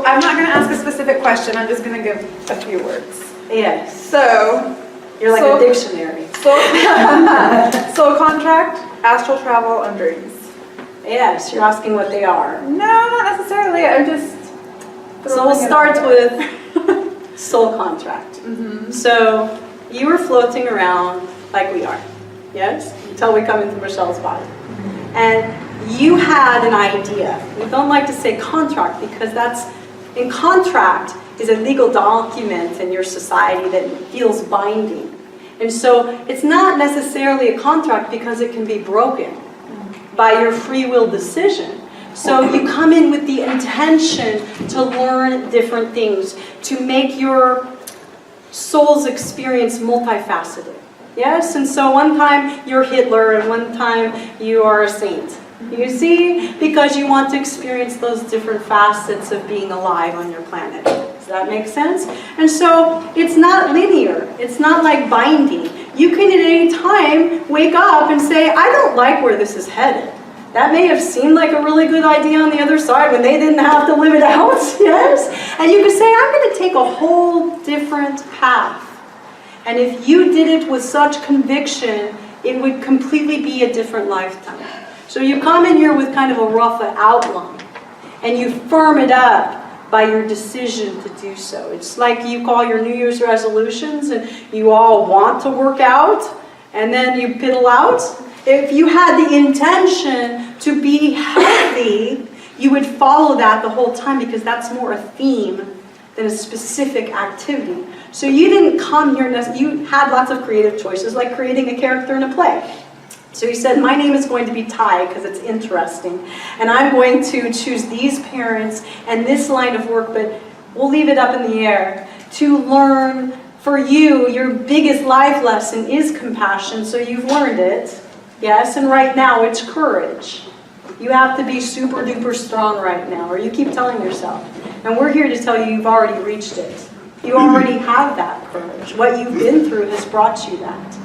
I'm not going to ask a specific question. I'm just going to give a few words. Yes. So, You're like a dictionary. Soul contract, astral travel, and dreams. Yes, you're asking what they are. No, not necessarily. I'm just... So we'll start with soul contract. So you were floating around like we are, yes? Until we come into Michelle's body. And you had an idea. We don't like to say contract because in contract is a legal document in your society that feels binding. And so it's not necessarily a contract because it can be broken by your free will decision. So you come in with the intention to learn different things, to make your soul's experience multifaceted. Yes? And so one time you're Hitler and one time you are a saint. You see? Because you want to experience those different facets of being alive on your planet. Does that make sense? And so it's not linear. It's not like binding. You can at any time wake up and say, I don't like where this is headed. That may have seemed like a really good idea on the other side when they didn't have to live it out, yes? And you could say, I'm going to take a whole different path. And if you did it with such conviction, it would completely be a different lifetime. So you come in here with kind of a rough outline, and you firm it up by your decision to do so. It's like you call your New Year's resolutions, and you all want to work out, and then you piddle out. If you had the intention to be healthy, you would follow that the whole time because that's more a theme than a specific activity. So you didn't come here, you had lots of creative choices, like creating a character in a play. So you said, my name is going to be Ty because it's interesting. And I'm going to choose these parents and this line of work, but we'll leave it up in the air. To learn, for you, your biggest life lesson is compassion, so you've learned it. Yes, and right now it's courage. You have to be super duper strong right now, or you keep telling yourself. And we're here to tell you you've already reached it. You already have that courage. What you've been through has brought you that.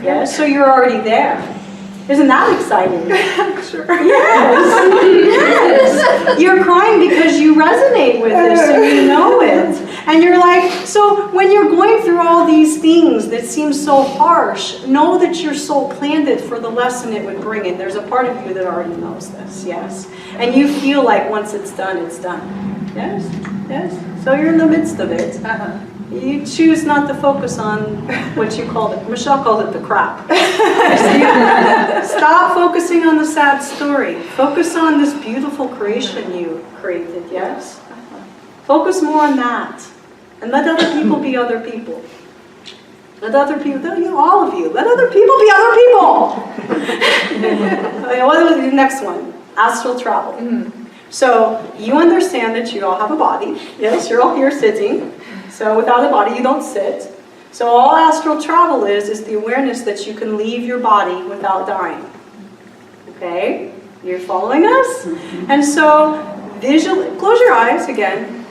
Yes, so you're already there. Isn't that exciting? Sure. Yes, yes. You're crying because you resonate with this and you know it. And you're like, so when you're going through all these things that seem so harsh, know that your soul planned it for the lesson it would bring. And there's a part of you that already knows this, yes. And you feel like once it's done, it's done. Yes, yes. So you're in the midst of it. You choose not to focus on what you called it. Michelle called it the crap. Stop focusing on the sad story. Focus on this beautiful creation you created, yes? Focus more on that. And let other people be other people. Let other people, all of you, let other people be other people. Okay, what was the next one? Astral travel. So you understand that you all have a body. Yes, you're all here sitting. So without a body, you don't sit. So all astral travel is the awareness that you can leave your body without dying. Okay? You're following us? And so close your eyes again.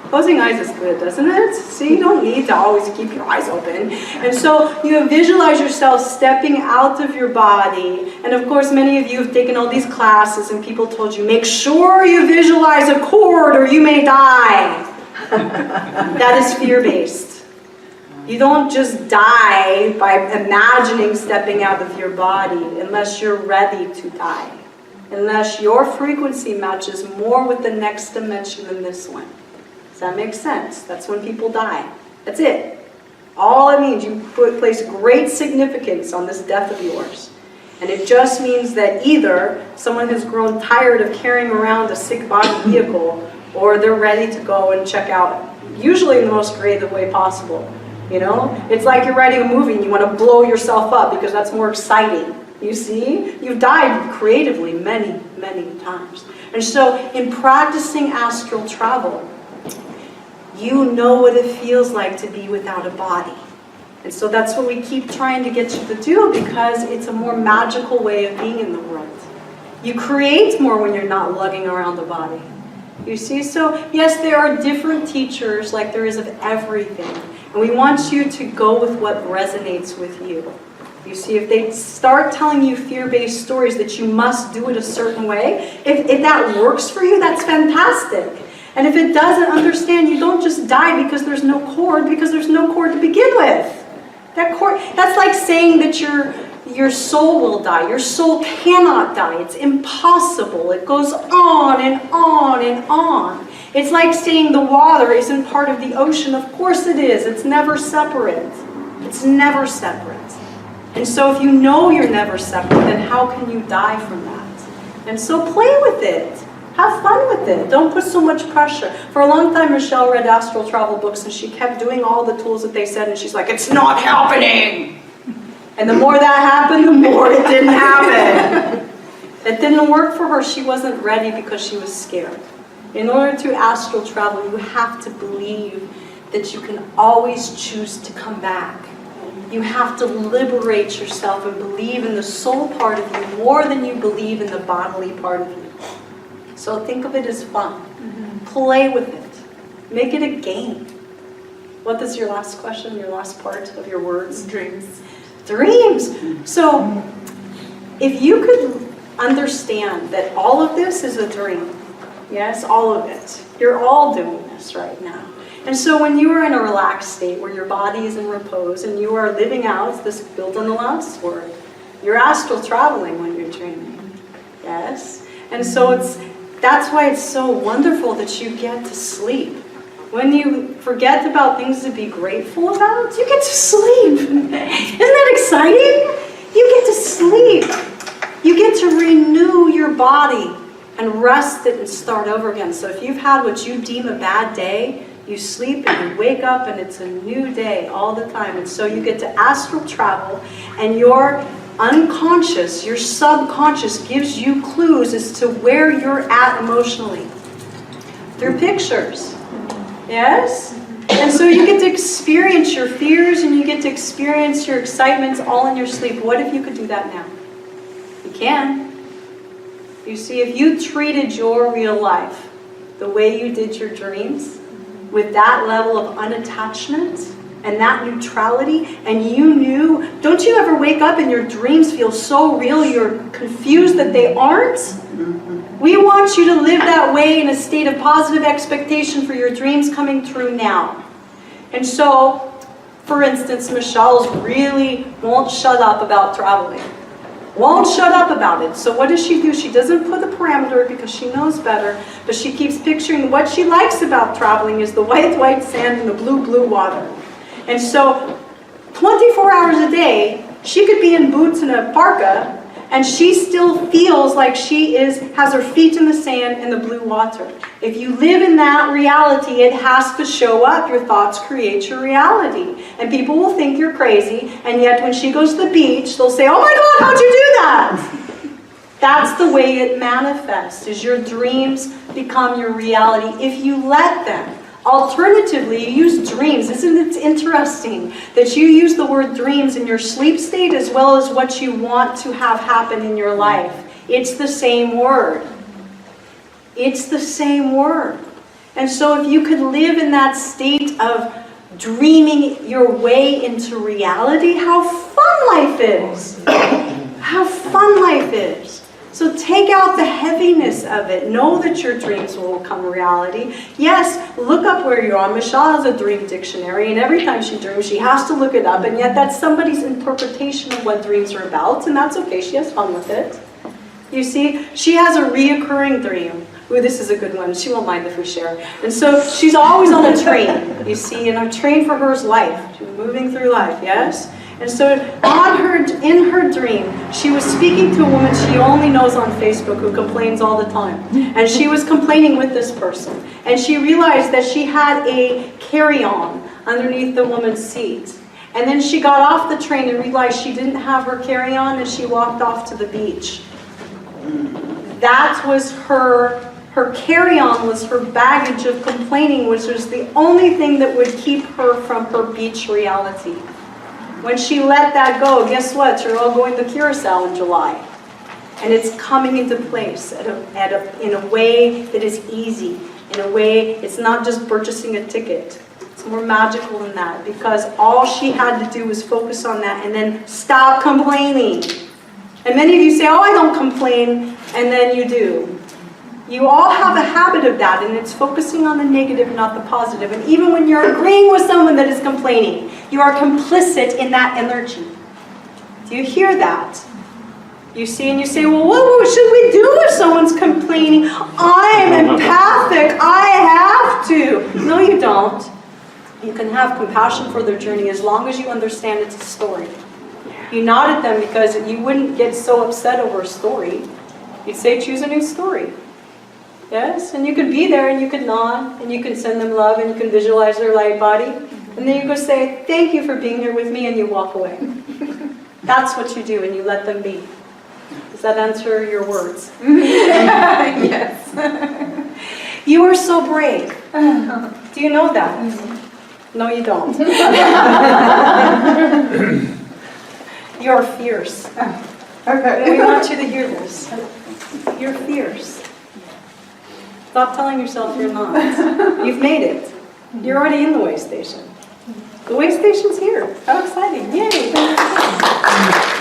Closing eyes is good, doesn't it? See, you don't need to always keep your eyes open. And so you visualize yourself stepping out of your body. And of course, many of you have taken all these classes and people told you, make sure you visualize a cord or you may die. That is fear-based. You don't just die by imagining stepping out of your body unless you're ready to die. Unless your frequency matches more with the next dimension than this one. Does that make sense? That's when people die. That's it. All it means, you place great significance on this death of yours. And it just means that either someone has grown tired of carrying around a sick body vehicle, or they're ready to go and check out, usually in the most creative way possible. You know? It's like you're writing a movie and you want to blow yourself up because that's more exciting. You see? You've died creatively many, many times. And so in practicing astral travel, you know what it feels like to be without a body. And so that's what we keep trying to get you to do because it's a more magical way of being in the world. You create more when you're not lugging around a body. You see? So yes, there are different teachers like there is of everything. And we want you to go with what resonates with you. You see, if they start telling you fear-based stories that you must do it a certain way, if that works for you, that's fantastic. And if it doesn't understand, you don't just die because there's no cord to begin with. That cord, that's like saying that your soul will die. Your soul cannot die. It's impossible. It goes on and on and on. It's like saying the water isn't part of the ocean. Of course it is. It's never separate. It's never separate. And so if you know you're never separate, then how can you die from that? And so play with it. Have fun with it. Don't put so much pressure. For a long time, Michelle read astral travel books, and she kept doing all the tools that they said, and she's like, it's not happening. And the more that happened, the more it didn't happen. It didn't work for her. She wasn't ready because she was scared. In order to astral travel, you have to believe that you can always choose to come back. You have to liberate yourself and believe in the soul part of you more than you believe in the bodily part of you. So think of it as fun. Play with it. Make it a game. What is your last question, your last part of your words? Dreams. Dreams. So if you could understand that all of this is a dream, yes, all of it. You're all doing this right now. And so when you are in a relaxed state where your body is in repose and you are living out this built on the last word, you're astral traveling when you're dreaming. Yes? And so that's why it's so wonderful that you get to sleep. When you forget about things to be grateful about, you get to sleep. Isn't that exciting? You get to sleep. You get to renew your body and rest it and start over again. So if you've had what you deem a bad day, you sleep and you wake up and it's a new day all the time. And so you get to astral travel, and your unconscious, your subconscious gives you clues as to where you're at emotionally through pictures. Yes? And so you get to experience your fears and you get to experience your excitements all in your sleep. What if you could do that now? You can. You see, if you treated your real life the way you did your dreams, with that level of unattachment and that neutrality, and you knew, don't you ever wake up and your dreams feel so real you're confused that they aren't? We want you to live that way in a state of positive expectation for your dreams coming true now. And so, for instance, Michelle's really won't shut up about traveling. Won't shut up about it. So what does she do? She doesn't put a parameter because she knows better, but she keeps picturing what she likes about traveling is the white sand and the blue water. And so 24 hours a day, she could be in boots and a parka, and she still feels like she has her feet in the sand and the blue water. If you live in that reality, it has to show up. Your thoughts create your reality. And people will think you're crazy, and yet when she goes to the beach, they'll say, oh my God, how'd you do that? That's the way it manifests, is your dreams become your reality if you let them. Alternatively, you use dreams. Isn't it interesting that you use the word dreams in your sleep state as well as what you want to have happen in your life? It's the same word. It's the same word. And so if you could live in that state of dreaming your way into reality, how fun life is. How fun life is. So take out the heaviness of it. Know that your dreams will become reality. Yes, look up where you are. Michelle has a dream dictionary, and every time she dreams, she has to look it up, and yet that's somebody's interpretation of what dreams are about, and that's okay. She has fun with it. You see, she has a reoccurring dream. Ooh, this is a good one. She won't mind if we share. And so she's always on a train, you see, and a train for her is life. She's moving through life, yes? And so in her dream, she was speaking to a woman she only knows on Facebook who complains all the time. And she was complaining with this person. And she realized that she had a carry-on underneath the woman's seat. And then she got off the train and realized she didn't have her carry-on, and she walked off to the beach. That was her carry-on was her baggage of complaining, which was the only thing that would keep her from her beach reality. When she let that go, guess what? You're all going to Curacao in July. And it's coming into place in a way that is easy. In a way, it's not just purchasing a ticket. It's more magical than that, because all she had to do was focus on that and then stop complaining. And many of you say, oh, I don't complain, and then you do. You all have a habit of that, and it's focusing on the negative, not the positive. And even when you're agreeing with someone that is complaining, you are complicit in that energy. Do you hear that? You see, and you say, well, what should we do if someone's complaining? I'm empathic, I have to. No, you don't. You can have compassion for their journey as long as you understand it's a story. You nod at them because you wouldn't get so upset over a story. You'd say, choose a new story. Yes? And you could be there and you could nod and you can send them love and you can visualize their light body. And then you go say, thank you for being here with me, and you walk away. That's what you do, and you let them be. Does that answer your words? Yes. You are so brave. Do you know that? No, you don't. You're fierce. Okay. We want you to hear this. You're fierce. Stop telling yourself you're not. You've made it. You're already in the way station. The way station's here. How exciting. Yay!